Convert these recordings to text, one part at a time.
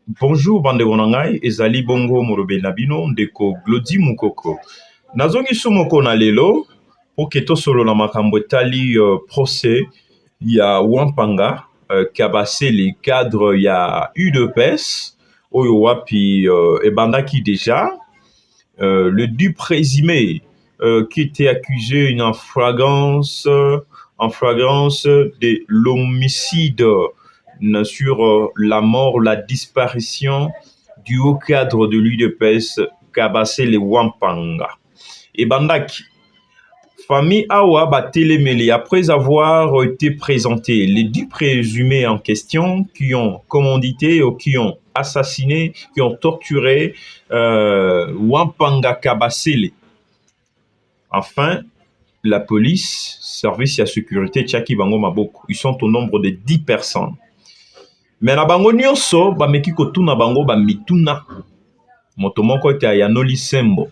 Bonjour bande bonangai ezali bongo morobe na bino ndeko Glody Mukoko. Nazongi sumoko na lelo oke tosolola makambo etali procès ya Wampanga Kabasele cadre ya UDPS oyo wapi ebandaki déjà le dû présumé qui était accusé en flagrance de l'homicide sur la mort, la disparition du haut cadre de l'UDPS Kabasele Wampanga. Et Bandaki, famille Awa Batelemele, après avoir été présentés les 10 présumés en question qui ont commandité ou qui ont assassiné, qui ont torturé Wampanga Kabasele. Enfin, la police, service de sécurité, Tchaki Bango Maboko, ils sont au nombre de 10 personnes. Mais na bango nyonso bameki kotuna bango bamituna moto moko te ayanoli sembo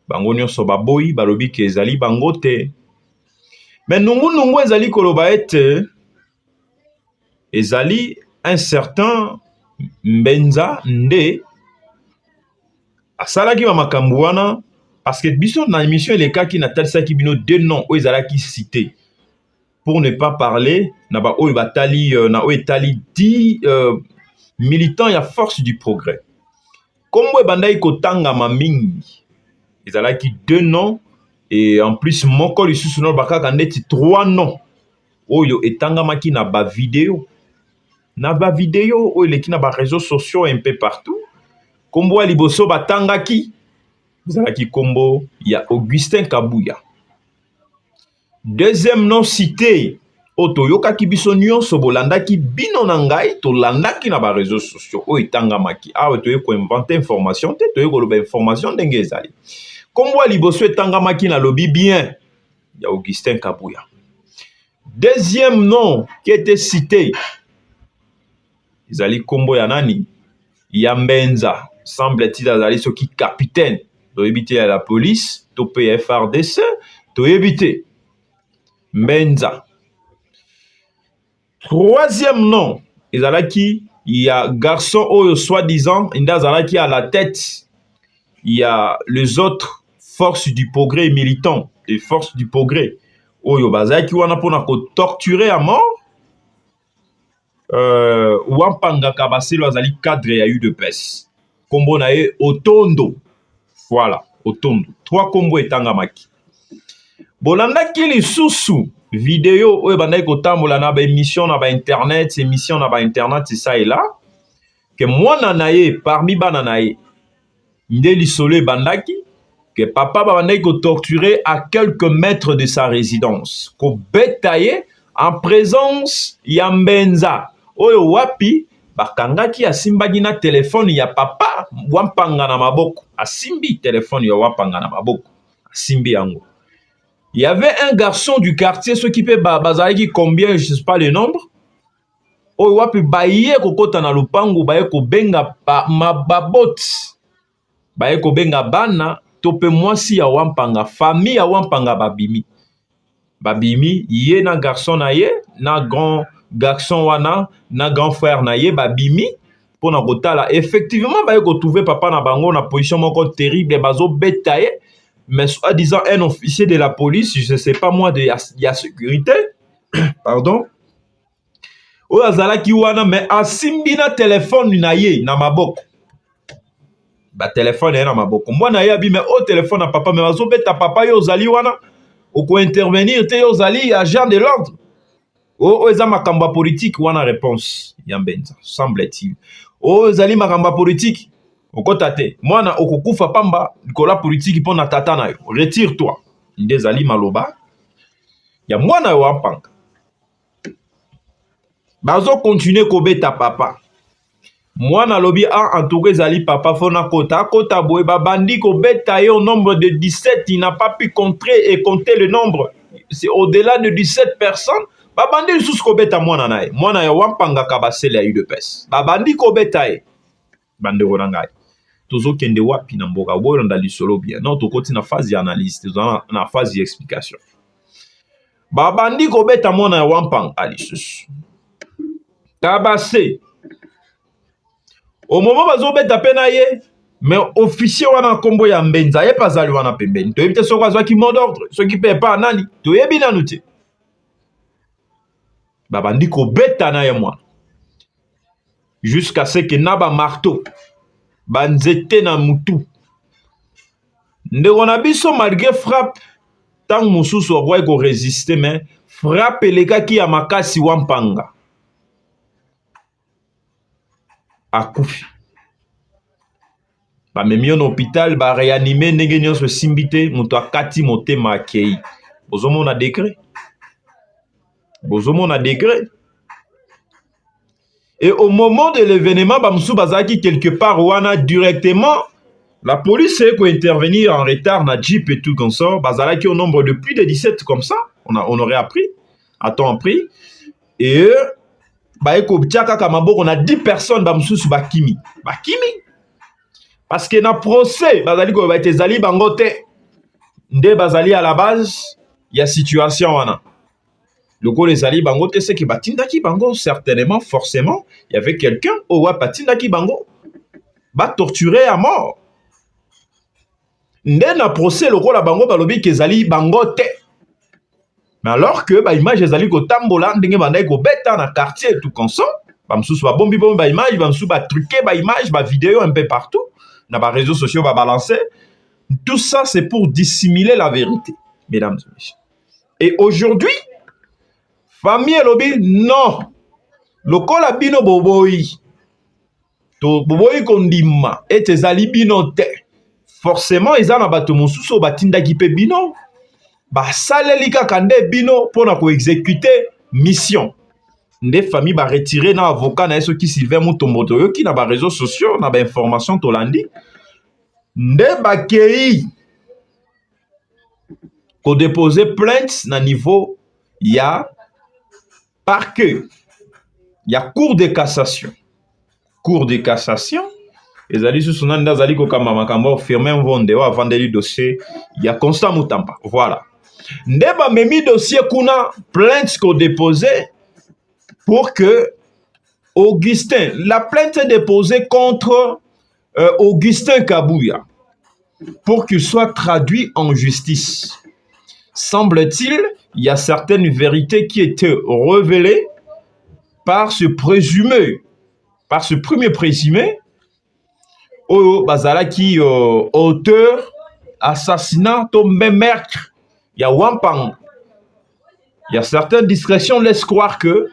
bango nyonso baboyi balobi ke ezali bango te. Mais nungu ezali koloba ete ezali un certain Mbenza nde asalaki bamakambo wana parce que biso na émission elekaki natalisaki bino deux noms oyo ezalaki cité pour ne pas parler na ba oyo batali na oyo etali 10 militants ya force du progrès. Kombo ebandaki kotangama mingi ezalaki deux noms et en plus moko lisusu no bakaka ndeti trois noms oyo etangamaki na ba vidéo oyo eleki na ba réseaux sociaux un peu partout. Kombo ya liboso batangaki ezalaki kombo ya Augustin Kabuya. Deuxième nom cité otoyokaki biso nyonso bolandaki bino na ngai tolandaki na ba réseaux sociaux oyo etangamaki awa toye ko inventer information te toye ko loba information ndenge ezali. Kombo ya liboso etangamaki na lobi bien ya Augustin Kabuya. Deuxième nom qui était cité ezali kombo ya nani ya Mbenza, semble-t-il azali soki capitaine toyebite ya la police to PFRDC toyebite Mbenza. Troisième nom, ezalaki il y a garçon oyo soi-disant indazalaki à la tête. Il y a les autres forces du progrès militants, les forces du progrès oyo bazaki wana pona ko torturer à mort. Wampanga Kabasele azali cadre ya UDPS. Kombo na ye Otondo. Voilà, Otondo. Trois kombo etangamaki. Bolandaki lisusu vidéo oyo bandaki kotambola na ba émission na ba internet, émission na ba internet c'est ça et là que mwana na ye parmi bana na ye nde lisolo bandaki que papa bandaki ko torturer à quelques mètres de sa résidence ko betaye en présence ya Mbenza oyo wapi bakangaki asimbaki na téléphone ya papa Wampanga na maboko asimbi téléphone ya Wampanga na maboko asimbi yango. Il y avait un garçon du quartier, ceux qui peut bazalaki combien, je ne sais pas le nombre. Oh, wapi baye kokota na lupangu, baye ko benga mababot. Baye ko benga bana, tope mwasi ya Wampanga, famille ya Wampanga babimi. Babimi, ye na garçon na ye, na grand garçon wana, na grand frère na ye, babimi. Pour na kotala, effectivement, baye ko trouver papa na bango na position moko terrible, bazo betaye. Mais soi-disant un officier de la police, je ne sais pas moi, de la sécurité, pardon, ou azalaki wana, mais asimbi na téléphone na ye, na maboko. Ba téléphone na ye na maboko. Moi na ye abi, mais au téléphone na papa, mais bazo beta papa yo ozali wana, ou ko intervenir, te yo ozali agent de l'ordre. O eza makamba politique wana réponse, Yambenza, semble-t-il. O ozali makamba politique. Okota te mwana okokufa pamba likola politique mpo na tata na yo retire-toi nde ezali maloba ya mwana yo Wampanga. Bazo continue kobeta papa mwana lobi en tout cas ezali papa fona kota boye babandi kobeta ye au nombre de 17. Il n'a pas pu compter le nombre, c'est au-delà de 17 personnes. Babandi lisusu kobeta mwana na ye mwana ya Wampanga Kabasele ya UDPS babandi kobeta ye bandeko na ngai. Tozokende wapi na mboka boyo nda lisolo bien non tokoti na phase ya analyse tozana na phase ya explication. Babandi kobeta mwana ya Wampanga lisusu Kabasele au moment bazobeta pe na ye mais officier wana kombo ya Mbenza ye pazali wana pembeni toyebi te soki azwaki mot d'ordre soki pe epa nani toyebi nanu te babandi kobeta na ye mwana jusqu'à ce que na bamarteau banzete na mutu ndeko na biso malgré frappe ntango mosusu akwai koresiste mais frappe elekaki ya makasi wa mpanga akufi bamemi yo na hôpital bareanime ndenge nyonso esimbi te moto akati motema akei bozomona degré et au moment de l'événement bamosusu bazalaki quelque part wana directement la police est intervenir en retard na jeep et tout comme ça bazalaki au nombre de plus de 17 comme ça on aurait appris à temps pris et baekotia kaka maboko na 10 personnes bamosusu bakimi parce que na procès bazali ko ba ezali bango te nde bazali à la base ya situation wana loko ezali bango te c'est que batindaki bango certainement forcément il y avait quelqu'un au wa batindaki bango ba torturer à mort nde na procès loko la bango balobi ke ezali bango te mais alors que ba image ezali ko tambola ndenge bandai ko beta na quartier tout comme ça bamosusu ba bombi ba image bamosusu ba truquer ba image ba vidéo un peu partout na ba réseaux sociaux ba balancer tout ça c'est pour dissimuler la vérité mesdames et messieurs et aujourd'hui famille elobi non lokola bino boboyi to boboyi kondima ete ezali bino te forcément eza na bato mosusu batindaki pe bino basaleli kaka nde bino mpona koexécuter mission nde famille baretire na avocat na ye soki Sylvain Mutombo toyoki na baréseaux sociaux na bainformation tolandi nde bakei kodepose plainte na niveau ya parquet ya cour de cassation ezali susu nani nde azali kokamba makambo Firmin Mvonde oyo avandeli dossier ya Constant Mutamba voilà nde bamemi dossier kuna plainte kodepose pour que Augustin, la plainte est déposée contre Augustin Kabouya pour qu'il soit traduit en justice. Semble-t-il, il y a certaines vérités qui étaient révélées par ce premier présumé, Bazalaki, auteur, assassinat, tombé meurtre. Il y a Wampang. Il y a certaines discrétions laissent croire que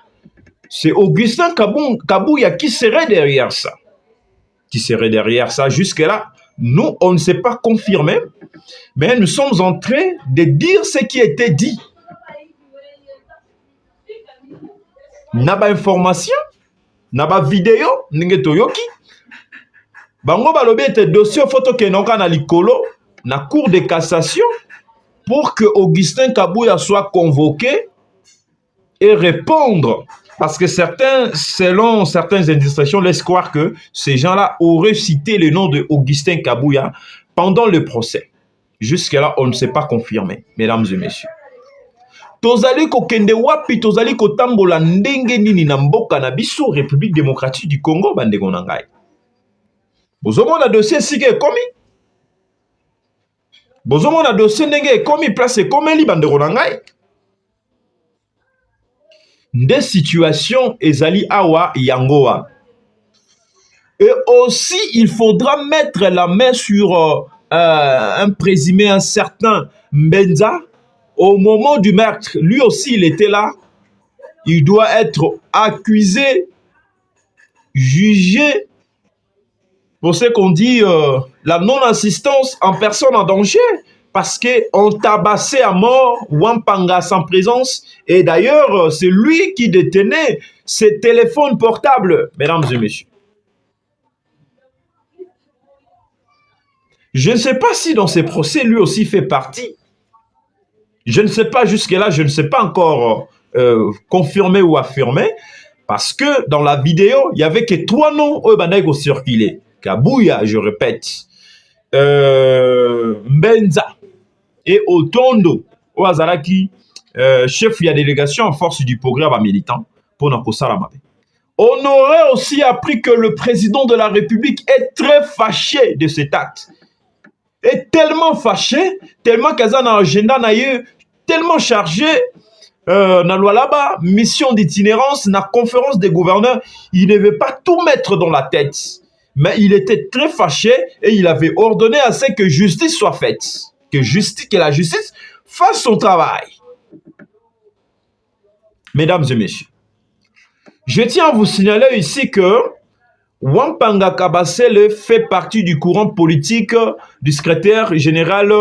c'est Augustin Kabouya qui serait derrière ça. Jusque-là, nous, on ne s'est pas confirmé, mais nous sommes en train de dire ce qui était dit. Naba information, naba vidéo, ninge toyoki. Bango balobi ete dossier photo kenoka na likolo, na cour de cassation, pour que Augustin Kabouya soit convoqué et répondre. Parce que selon certaines indications, laissent croire que ces gens-là auraient cité le nom de Augustin Kabouya pendant le procès. Jusque-là, on ne s'est pas confirmé, mesdames et messieurs. Tozali kokende wapi, tozali kotambola ndenge nini na mboka na biso République démocratique du Congo bandeko na ngai. Bozomona dossier sike ekomi. Bozomona dossier ndenge ekomi place ekomeli bandeko na ngai. Des situations ezali awa yangoa. Et aussi, il faudra mettre la main sur un présumé, un certain Mbenza. Au moment du meurtre, lui aussi, il était là. Il doit être accusé, jugé, pour ce qu'on dit la non-assistance en personne en danger. Parce qu'on tabassait à mort Wampanga sans présence. Et d'ailleurs, c'est lui qui détenait ses téléphones portables, mesdames et messieurs. Je ne sais pas si dans ces procès, lui aussi fait partie. Je ne sais pas jusque-là, je ne sais pas encore confirmer ou affirmer. Parce que dans la vidéo, il n'y avait que 3 noms qui ont circulé. Kabouya, je répète. Mbenza. Et Otondo, Oazalaki, chef de la délégation en force du progrès militant, pour Nakosala Mabe. On aurait aussi appris que le président de la République est très fâché de cet acte. Est tellement fâché, tellement qu'il a un agenda tellement chargé, na loi là-bas, mission d'itinérance, na conférence des gouverneurs, il ne veut pas tout mettre dans la tête. Mais il était très fâché et il avait ordonné à ce que justice soit faite. Que la justice fasse son travail. Mesdames et messieurs, je tiens à vous signaler ici que Wampanga Kabasele fait partie du courant politique du secrétaire général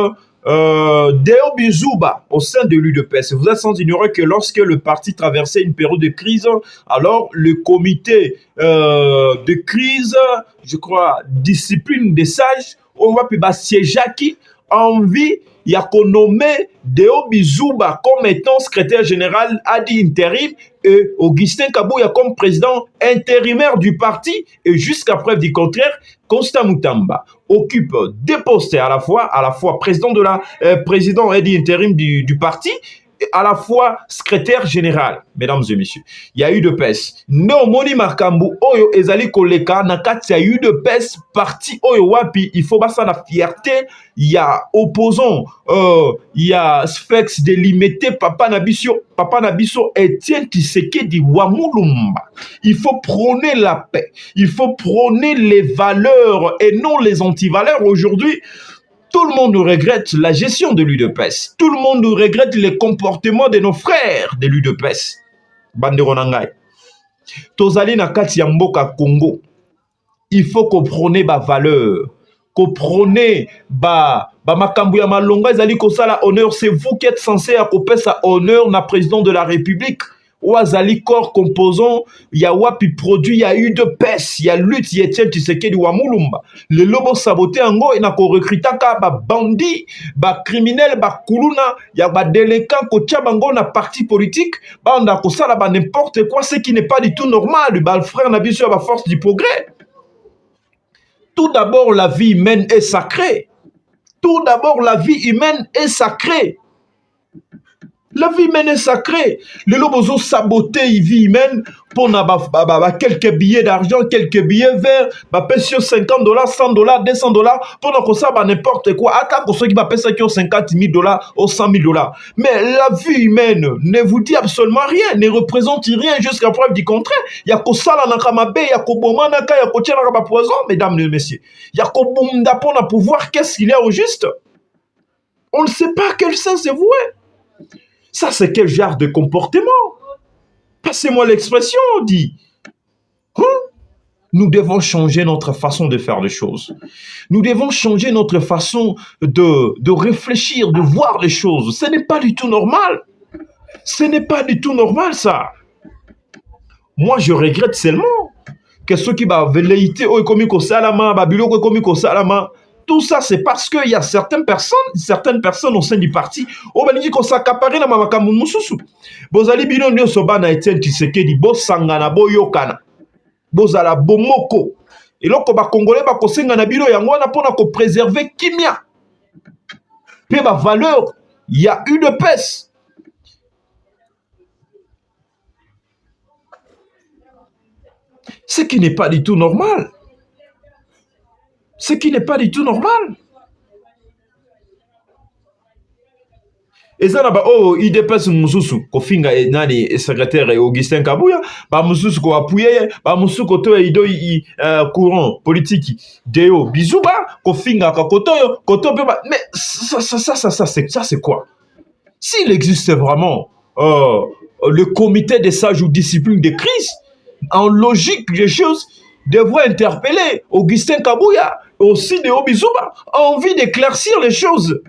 Deo Bizouba au sein de l'UDPS. Vous êtes sans ignorer que lorsque le parti traversait une période de crise, alors le comité de crise, je crois, discipline des sages, on va plus siégeaki envie il y a qu'on nommé Deo Bizouba comme étant secrétaire général Adi intérim et Augustin Kabouya comme président intérimaire du parti et jusqu'à preuve du contraire, Constant Moutamba occupe deux postes à la fois président Adi intérim du parti et à la fois secrétaire général. Mesdames et messieurs, il y a eu de pes. Neomoni Makambu Oyo Ezali Koleka Nakati, il y a eu de pes parti Oyo Wapi, il faut pas la fierté. Il y a opposant, il y a Sphex délimité, Papa Nabiso Etienne Tshisekedi Wamulumba. Il faut prôner la paix, il faut prôner les valeurs et non les antivaleurs. Aujourd'hui, tout le monde nous regrette la gestion de l'UDPS. Tout le monde nous regrette les comportements de nos frères de l'UDPS. Bandero Nangai. Tozali na kati ya mboka Congo. Il faut qu'on prône ba valeur. Qu'on prône ba makambu ya malonga ezali kosala honneur. C'est vous qui êtes censé accoper sa honneur na président de la République. Ouazali corps composant, il y a wapi produit, il y a eu de pes, il y a lutte, il y a Etienne Tshisekedi Wamulumba. Le lobo saboté ango, il a recruté ba bandit, ba criminel, ba kuluna, il y a ba délinquant ko tchabango na parti politique, ba on a kosala ba n'importe quoi, ce qui n'est pas du tout normal. Ba le frère n'a bien sûr ba force du progrès. Tout d'abord, la vie humaine est sacrée. Tout d'abord, la vie humaine est sacrée. La vie humaine est sacrée. Le lobozo saboter la vie humaine pour quelques billets d'argent, quelques billets verts, sur $50, $100, $200, pour ça n'importe quoi. Attends, ceux qui payer sur $50,000 ou $100,000. Mais la vie humaine ne vous dit absolument rien, ne représente rien jusqu'à preuve du contraire. Il y a que ça là, il y a que bomanaka, il y a que tchana poison, mesdames et messieurs. Il y a que bunda pour pouvoir, qu'est-ce qu'il y a au juste? On ne sait pas à quel sens c'est voué. Ça, c'est quel genre de comportement? Passez-moi l'expression, on dit. Nous devons changer notre façon de faire les choses. Nous devons changer notre façon de réfléchir, de voir les choses. Ce n'est pas du tout normal. Ce n'est pas du tout normal, ça. Moi, je regrette seulement que ceux qui va velléiter au économique au salama, babilo au économique au salama. Tout ça, c'est parce qu'il y a certaines personnes au sein du parti, au Bénin, qui s'accaparent dans ma kamoumoussou. Bozali bino nyo soba na Etienne Tshisekedi, bo sangana, bo yokana, bozala bomoko. Et là, ba Congolais ba kosenga na bino yango na pona ko préserver kimia. Pe ba valeur, il y a une peste. Ce qui n'est pas du tout normal. Ce qui n'est pas du tout normal. Et ça, il dépasse Moussou, Kofinga et Nani, secrétaire Augustin Kabouya, Moussou ko appuyer, Moussou koto et courant politique, Deo Bizouba, Kofinga Koto, mais ça c'est quoi? S'il existe vraiment le comité des sages ou discipline de crise, en logique des choses, devrait interpeller Augustin Kabouya, aussi Deo Bizouba, a envie d'éclaircir les choses.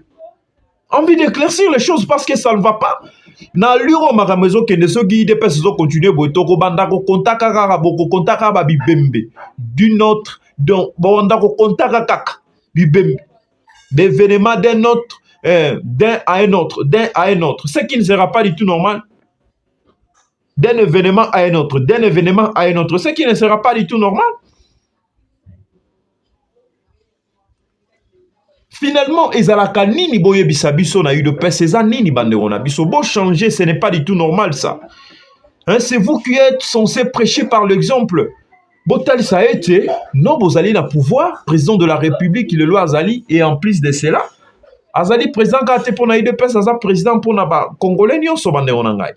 Envie d'éclaircir les choses parce que ça ne va pas. Na luro maramezo que ne so qui de personnes continuer botoko banda ko kontaka kaka boko kontaka ba bibembe d'une autre donc banda ko kontaka kaka bibembe d'événement d'un autre d'un à un autre ce qui ne sera pas du tout normal d'un événement à un autre ce qui ne sera pas du tout normal. Finalement, ezalaka nini boye bisabiso na eu de pèse nini bandero na biso bo changer, ce n'est pas du tout normal ça. Hein, c'est vous qui êtes censé prêcher par l'exemple. Botal ça a été, non, vous allez le pouvoir, président de la République, il est le Azali, et en plus de cela, Azali président quand il pour naïde pes, Azali président pour naba Congolais nyon sobande onangai.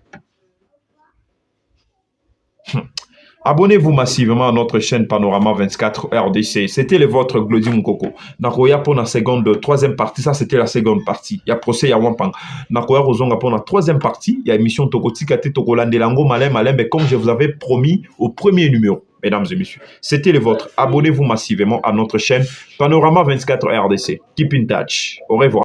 Abonnez-vous massivement à notre chaîne Panorama 24 RDC. C'était le vôtre Glody Mukoko. Nakoya pour la seconde, troisième partie. Ça, c'était la seconde partie. Il y a procès, il y a Wampang. Nakoya Rozonga pour la troisième partie. Il y a émission Tokoti Kate Tokolande Lango Malem Malem. Mais comme je vous avais promis au premier numéro, mesdames et messieurs, c'était le vôtre. Abonnez-vous massivement à notre chaîne Panorama 24 RDC. Keep in touch. Au revoir.